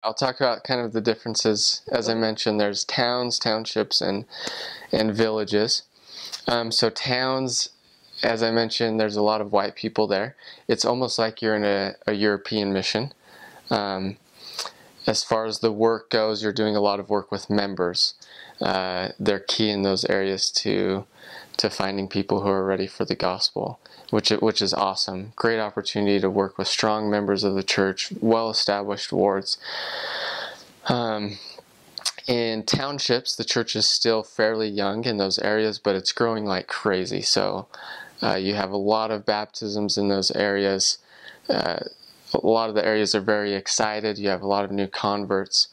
I'll talk about kind of the differences. As I mentioned, there's towns, townships, and villages. So towns, as I mentioned, there's a lot of white people there. It's almost like you're in a European mission. As far as the work goes, you're doing a lot of work with members. They're key in those areas to finding people who are ready for the gospel, which is awesome. Great opportunity to work with strong members of the church, well-established wards. In townships, the church is still fairly young in those areas, but it's growing like crazy. So you have a lot of baptisms in those areas. A lot of the areas are very excited. You have a lot of new converts,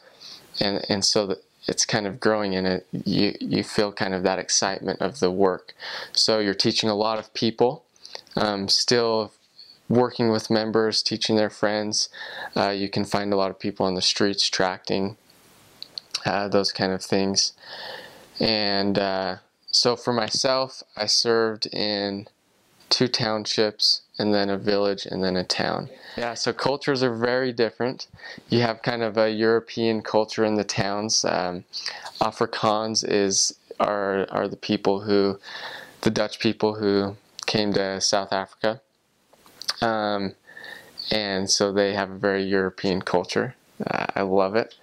and so it's kind of growing in it. You feel kind of that excitement of the work. So you're teaching a lot of people, still working with members, teaching their friends. You can find a lot of people on the streets tracting, those kind of things. And so for myself, I served in 2 townships, and then a village, and then a town. Yeah, so cultures are very different. You have kind of a European culture in the towns. Afrikaans are the people the Dutch people who came to South Africa. And so they have a very European culture. I love it.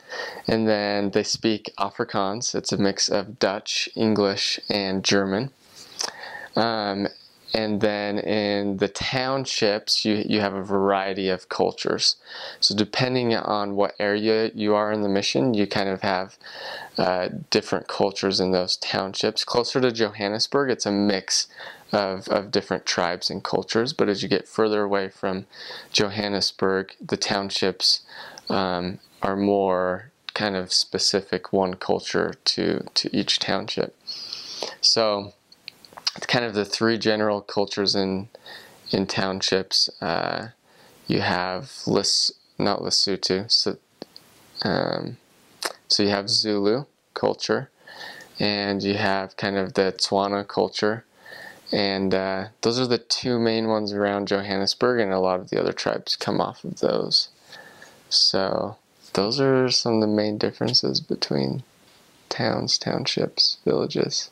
And then they speak Afrikaans. It's a mix of Dutch, English, and German. And then in the townships, you have a variety of cultures. So depending on what area you are in the mission, you kind of have different cultures in those townships. Closer to Johannesburg, it's a mix of different tribes and cultures. But as you get further away from Johannesburg, the townships are more kind of specific, one culture to each township. So kind of the 3 general cultures in townships. You have not Lesotho, so you have Zulu culture, and you have kind of the Tswana culture, and those are the 2 main ones around Johannesburg, and a lot of the other tribes come off of those. So those are some of the main differences between towns, townships, villages.